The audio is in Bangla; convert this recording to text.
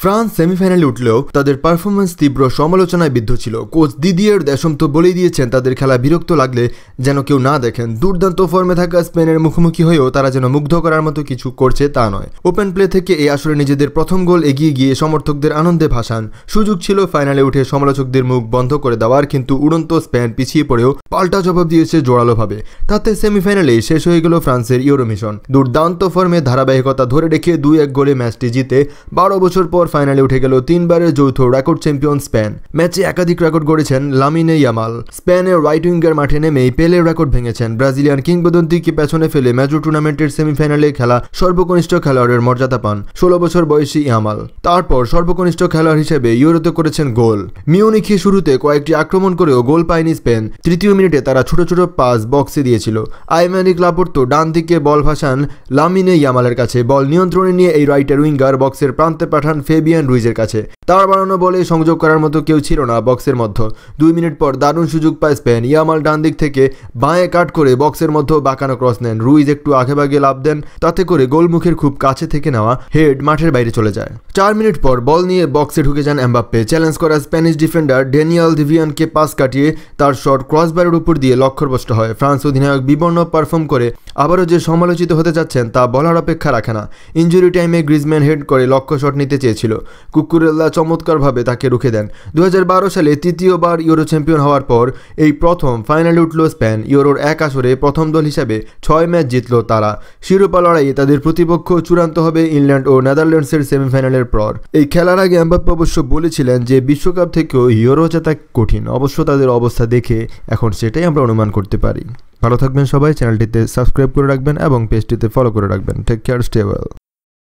ফ্রান্স সেমিফাইনালে উঠলেও তাদের পারফরম্যান্স তীব্র সমালোচনায় বিদ্ধ ছিল। কোচ দিদিয়ের দেশম তো বলেই দিয়েছেন তাদের খেলা বিরক্ত লাগলে যেন কেউ না দেখেন। দুর্দান্ত ফর্মে থাকা স্পেনের মুখোমুখি হয়েও তারা যেন মুগ্ধ করার মতো কিছু করছে তা নয়। ওপেন প্লে থেকে এই আসরে নিজেদের প্রথম গোল এগিয়ে গিয়ে সমর্থকদের আনন্দে ভাসান। সুযোগ ছিল ফাইনালে উঠে সমালোচকদের মুখ বন্ধ করে দেওয়ার, কিন্তু উড়ন্ত স্পেন পিছিয়ে পড়েও পাল্টা জবাব দিয়েছে জোরালোভাবে। তাতে সেমিফাইনালেই শেষ হয়ে গেল ফ্রান্সের ইউরো মিশন। দুর্দান্ত ফর্মে ধারাবাহিকতা ধরে রেখে 2-1 গোলে ম্যাচটি জিতে 12 বছর পর ফাইনালে উঠে গেল তিনবারের যৌথ রেকর্ড চ্যাম্পিয়ন স্পেন। ম্যাচে একাধিক রেকর্ড গড়েছেন লামিনে ইয়ামাল। স্পেনের রাইট উইঙ্গার মাঠে নেমেই পেলের রেকর্ড ভেঙেছেন। ব্রাজিলিয়ান কিংবদন্তিকে পেছনে ফেলে মেজর টুর্নামেন্টের সেমিফাইনালে খেলা সর্বকনিষ্ঠ খেলোয়াড়ের মর্যাদা পান 16 বছর বয়সী ইয়ামাল। তারপর সর্বকনিষ্ঠ খেলোয়াড় হিসেবে ইউরোতে করেছেন গোল। মিউনিখে শুরুতে কয়েকটি আক্রমণ করেও গোল পায়নি স্পেন। তৃতীয় মিনিটে তারা ছোট ছোট পাস বক্সে দিয়েছিল। আইমানিক লাপোর্তো ডান দিকে বল ভাসান লামিনে ইয়ামালের কাছে। বল নিয়ন্ত্রণে নিয়ে এই রাইটার উইঙ্গার বক্সের প্রান্তে পাঠান ফেবিয়ান রুইজের কাছে। তার বাড়ানো বলে সংযোগ করার মতো কেউ ছিল না বক্সের মধ্যে। 2 মিনিট পর দারুণ সুযোগ পায় স্পেন। ইয়ামাল ডান দিক থেকে বাঁয়ে কাট করে বক্সের মধ্যে বাঁকানো ক্রস নেন। রুইজ একটু আগেভাগে লাভ দেন, তাতে করে গোলমুখের খুব কাছে থেকে নেওয়া হেড মাঠের বাইরে চলে যায়। 4 মিনিট পর বল নিয়ে বক্সে ঢুকে যান এমবাপ্পে। চ্যালেঞ্জ করা স্প্যানিশ ডিফেন্ডার ড্যানিয়েল দিভিয়ানকে পাস কাটিয়ে তার শট ক্রসবারের উপর দিয়ে লক্ষ্যভ্রষ্ট হয়। ফ্রান্স অধিনায়ক বিবর্ণ পারফর্ম করে আবারও যে সমালোচিত হতে যাচ্ছেন তা বলার অপেক্ষা রাখে না। ইনজুরি টাইমে গ্রিজম্যান হেড করে লক্ষ্য শট নিতে চেয়েছিল, কুকুরেল্লা চমৎকারভাবে তাকে রুখে দেন। 2012 সালে তৃতীয়বার ইউরো চ্যাম্পিয়ন হওয়ার পর এই প্রথম ফাইনালে উঠল স্পেন। ইউরোর এক আসরে প্রথম দল হিসাবে 6 ম্যাচ জিতল তারা। শিরোপা লড়াইয়ে তাদের প্রতিপক্ষ চূড়ান্ত হবে ইংল্যান্ড ও নেদারল্যান্ডসের সেমিফাইনালের পর। এই খেলার আগে এমবাপ্পে অবশ্য বলেছিলেন যে বিশ্বকাপ থেকেও ইউরো জেতা কঠিন। অবশ্য তাদের অবস্থা দেখে এখন সেটাই আমরা অনুমান করতে পারি। ভালো থাকবেন সবাই, চ্যানেলটিতে সাবস্ক্রাইব করে রাখবেন এবং পেজটিতে ফলো করে রাখবেন। Take care, stay well.